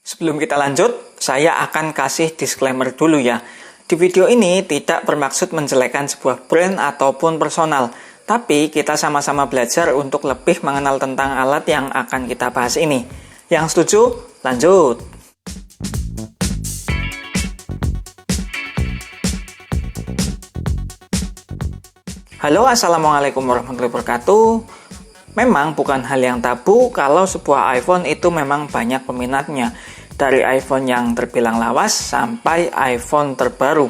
Sebelum kita lanjut, saya akan kasih disclaimer dulu ya. Di video ini tidak bermaksud menjelekkan sebuah brand ataupun personal, tapi kita sama-sama belajar untuk lebih mengenal tentang alat yang akan kita bahas ini. Yang setuju, lanjut! Halo, assalamualaikum warahmatullahi wabarakatuh. Memang bukan hal yang tabu kalau sebuah iPhone itu memang banyak peminatnya. Dari iPhone yang terbilang lawas sampai iPhone terbaru.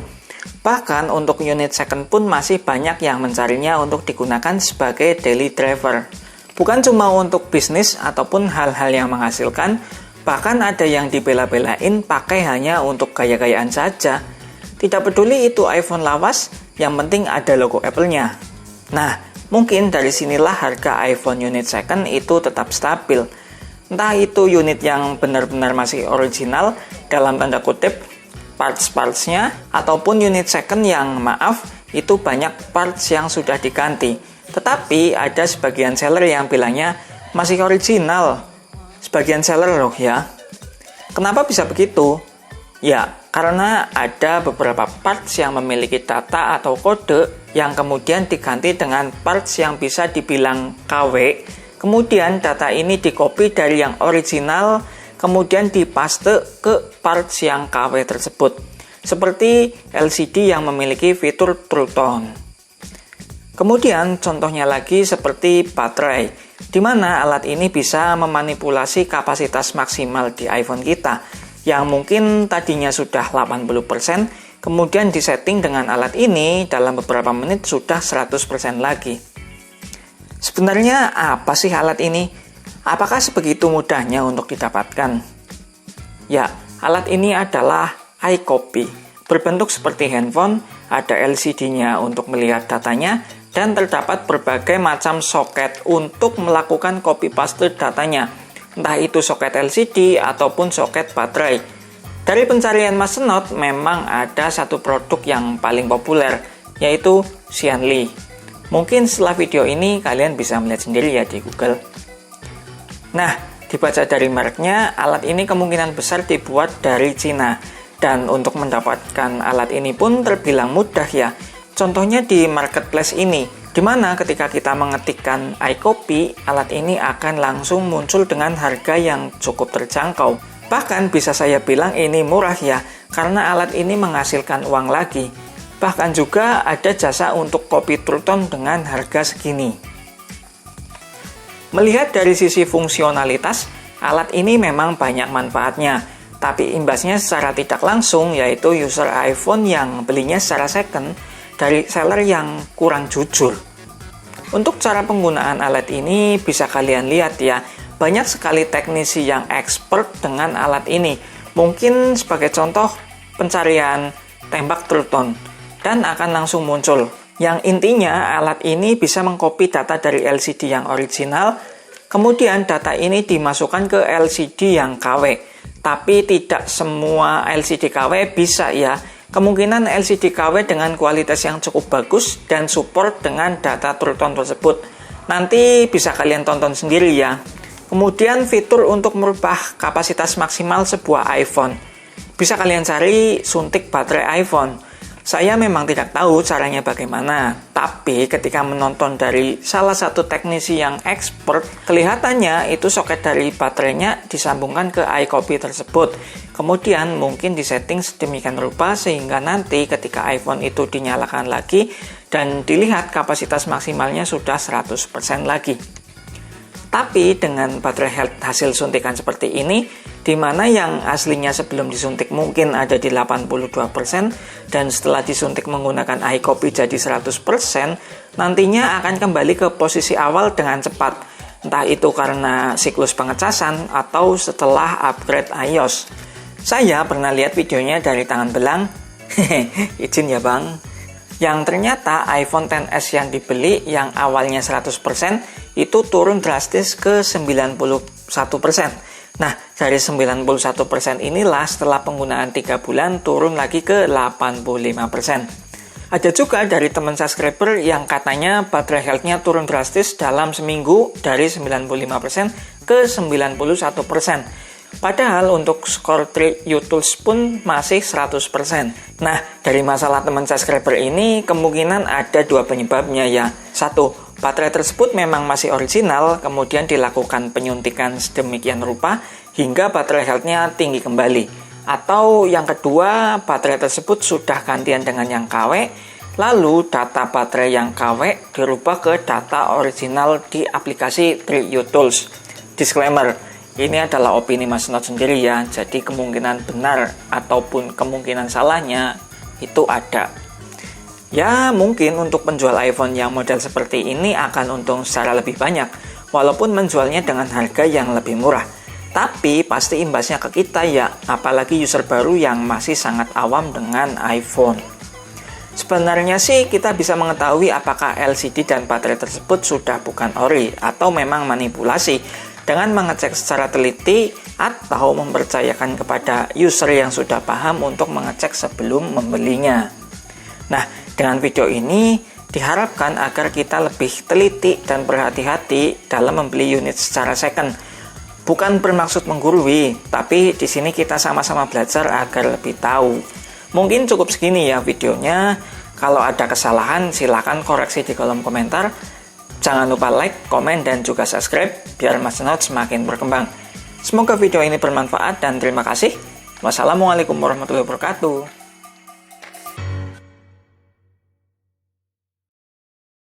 Bahkan untuk unit second pun masih banyak yang mencarinya untuk digunakan sebagai daily driver. Bukan cuma untuk bisnis ataupun hal-hal yang menghasilkan, bahkan ada yang dibela-belain pakai hanya untuk gaya-gayaan saja. Tidak peduli itu iPhone lawas, yang penting ada logo Apple-nya. Nah, mungkin dari sinilah harga iPhone unit second itu tetap stabil. Entah itu unit yang benar-benar masih original, dalam tanda kutip, parts-partsnya, ataupun unit second yang maaf, itu banyak parts yang sudah diganti. Tetapi ada sebagian seller yang bilangnya masih original. Sebagian seller loh ya. Kenapa bisa begitu? Ya, karena ada beberapa parts yang memiliki data atau kode yang kemudian diganti dengan parts yang bisa dibilang KW. Kemudian data ini di-copy dari yang original, kemudian dipaste ke parts yang KW tersebut. Seperti LCD yang memiliki fitur True Tone. Kemudian contohnya lagi seperti baterai, di mana alat ini bisa memanipulasi kapasitas maksimal di iPhone kita, yang mungkin tadinya sudah 80%, kemudian disetting dengan alat ini dalam beberapa menit sudah 100% lagi. Sebenarnya apa sih alat ini? Apakah sebegitu mudahnya untuk didapatkan? Ya, alat ini adalah iCopy. Berbentuk seperti handphone, ada LCD-nya untuk melihat datanya, dan terdapat berbagai macam soket untuk melakukan copy paste datanya. Entah itu soket LCD ataupun soket baterai. Dari pencarian Mas Senot, memang ada satu produk yang paling populer, yaitu Xianli. Mungkin setelah video ini kalian bisa melihat sendiri ya di Google. Nah, dibaca dari mereknya, alat ini kemungkinan besar dibuat dari Cina. Dan untuk mendapatkan alat ini pun terbilang mudah ya. Contohnya di marketplace ini, di mana ketika kita mengetikkan iCopy, alat ini akan langsung muncul dengan harga yang cukup terjangkau. Bahkan bisa saya bilang ini murah ya, karena alat ini menghasilkan uang lagi. Bahkan juga ada jasa untuk copy True Tone dengan harga segini. Melihat dari sisi fungsionalitas, alat ini memang banyak manfaatnya. Tapi imbasnya secara tidak langsung yaitu user iPhone yang belinya secara second dari seller yang kurang jujur. Untuk cara penggunaan alat ini bisa kalian lihat ya, banyak sekali teknisi yang expert dengan alat ini. Mungkin sebagai contoh pencarian tembak True Tone. Dan akan langsung muncul. Yang intinya alat ini bisa mengcopy data dari LCD yang original, kemudian data ini dimasukkan ke LCD yang KW. Tapi tidak semua LCD KW bisa ya. Kemungkinan LCD KW dengan kualitas yang cukup bagus dan support dengan data True Tone tersebut. Nanti bisa kalian tonton sendiri ya. Kemudian fitur untuk merubah kapasitas maksimal sebuah iPhone. Bisa kalian cari suntik baterai iPhone. Saya memang tidak tahu caranya bagaimana, tapi ketika menonton dari salah satu teknisi yang expert, kelihatannya itu soket dari baterainya disambungkan ke iCopy tersebut. Kemudian mungkin disetting sedemikian rupa sehingga nanti ketika iPhone itu dinyalakan lagi dan dilihat kapasitas maksimalnya sudah 100% lagi. Tapi dengan baterai hasil suntikan seperti ini, di mana yang aslinya sebelum disuntik mungkin ada di 82% dan setelah disuntik menggunakan iCopy jadi 100%, nantinya akan kembali ke posisi awal dengan cepat. Entah itu karena siklus pengecasan atau setelah upgrade iOS. Saya pernah lihat videonya dari tangan belang, izin ya bang, yang ternyata iPhone XS yang dibeli yang awalnya 100% itu turun drastis ke 91%. Nah, dari 91% inilah setelah penggunaan 3 bulan turun lagi ke 85%. Ada juga dari teman subscriber yang katanya baterai health-nya turun drastis dalam seminggu dari 95% ke 91%. Padahal untuk skor TreeUTools pun masih 100%. Nah, dari masalah teman subscriber ini kemungkinan ada dua penyebabnya ya. Satu, baterai tersebut memang masih original, kemudian dilakukan penyuntikan sedemikian rupa hingga baterai health-nya tinggi kembali. Atau yang kedua, baterai tersebut sudah gantian dengan yang KW, lalu data baterai yang KW dirubah ke data original di aplikasi TreeUTools. Disclaimer, ini adalah opini Mas Not sendiri ya, jadi kemungkinan benar ataupun kemungkinan salahnya itu ada. Ya, mungkin untuk penjual iPhone yang model seperti ini akan untung secara lebih banyak, walaupun menjualnya dengan harga yang lebih murah. Tapi pasti imbasnya ke kita ya, apalagi user baru yang masih sangat awam dengan iPhone. Sebenarnya sih kita bisa mengetahui apakah LCD dan baterai tersebut sudah bukan ori atau memang manipulasi dengan mengecek secara teliti atau mempercayakan kepada user yang sudah paham untuk mengecek sebelum membelinya. Nah, dengan video ini diharapkan agar kita lebih teliti dan berhati-hati dalam membeli unit secara second. Bukan bermaksud menggurui, tapi di sini kita sama-sama belajar agar lebih tahu. Mungkin cukup segini ya videonya. Kalau ada kesalahan silakan koreksi di kolom komentar. Jangan lupa like, komen, dan juga subscribe biar Mas Not semakin berkembang. Semoga video ini bermanfaat dan terima kasih. Wassalamualaikum warahmatullahi wabarakatuh.